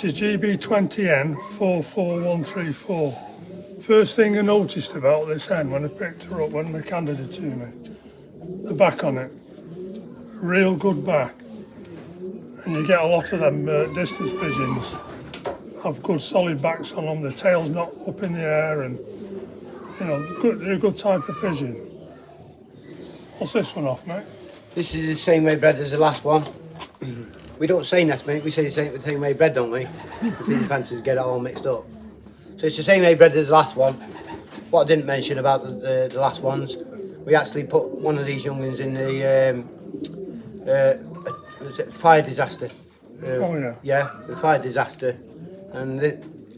This is GB20N44134. First thing I noticed about this hen when I picked her up, when they handed it to me, the back on it, real good back. And you get a lot of them distance pigeons, have good solid backs on them, the tail's not up in the air, and you know, they're a good type of pigeon. What's this one off, mate? This is the same way bred as the last one. We don't say nest, mate, we say the same way bred, don't we? The pigeon fanciers get it all mixed up. So it's the same way bred as the last one. What I didn't mention about the last ones, we actually put one of these young ones in the was it fire disaster. Oh yeah. Yeah, the fire disaster. And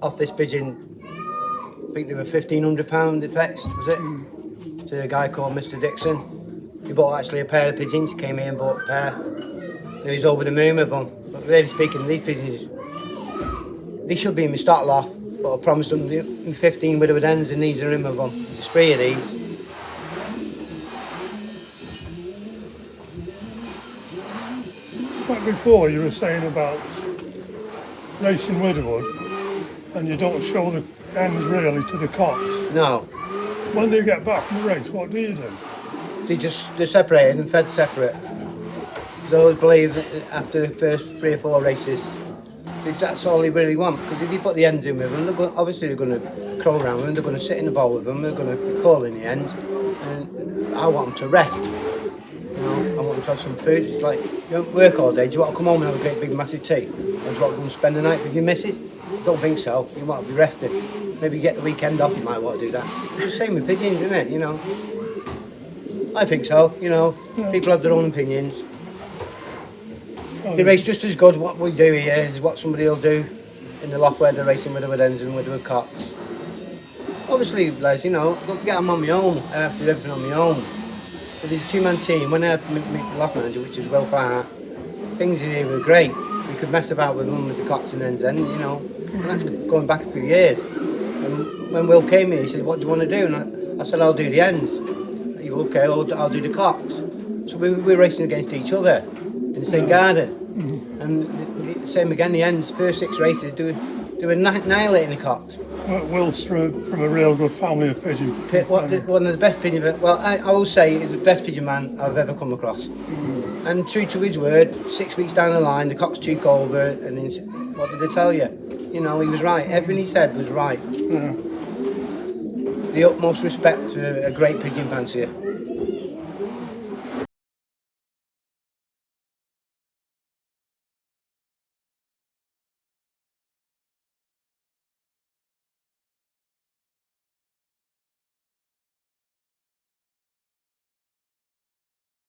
off this pigeon, I think they were £1,500 effects, was it? To a guy called Mr. Dixon. He bought actually a pair of pigeons, came here and bought a pair. And he was over the moon with them. But really speaking, these pigeons, they should be in my stock loft. But I promised them 15 with hens, and these are in with them. There's 3 of these. Like before, you were saying about racing widowwood, and you don't show the hens really to the cocks. No. When they get back from the race, what do you do? They're separated and fed separate. So I always believe that after the first 3 or 4 races, that's all they really want. Because if you put the hens in with them, obviously they're going to crow around with them, they're going to sit in the bowl with them, they're going to be calling the hens, and I want them to rest. You know, I want them to have some food. It's like, you don't work all day, do you want to come home and have a great big massive tea? Or do you want to go and spend the night with your missus? Don't think so, you want to be rested. Maybe get the weekend off, you might want to do that. It's the same with pigeons, isn't it, you know? I think so, you know, yeah. People have their own opinions. They race just as good. What we do here is what somebody will do in the loft where they're racing with the hens and with the cocks. Obviously, Les, you know, don't forget I'm on my own. I have to do everything on my own. But it's a 2-man team. When I had the loft manager, which is Will Fire, things here were great. We could mess about with them with the cocks and hens then, you know. And that's going back a few years. And when Will came here, he said, what do you want to do? And I said, I'll do the hens. He said, okay, I'll do the cocks. So we're racing against each other in the same garden. And the same again, the hens, first 6 races, they were annihilating the cocks. Will's from a real good family of pigeon. One of the best pigeon, well, I will say he's the best pigeon man I've ever come across. And true to his word, 6 weeks down the line, the cocks took over, and what did they tell you? You know, he was right. Everything he said was right. Yeah. The utmost respect to a great pigeon fancier.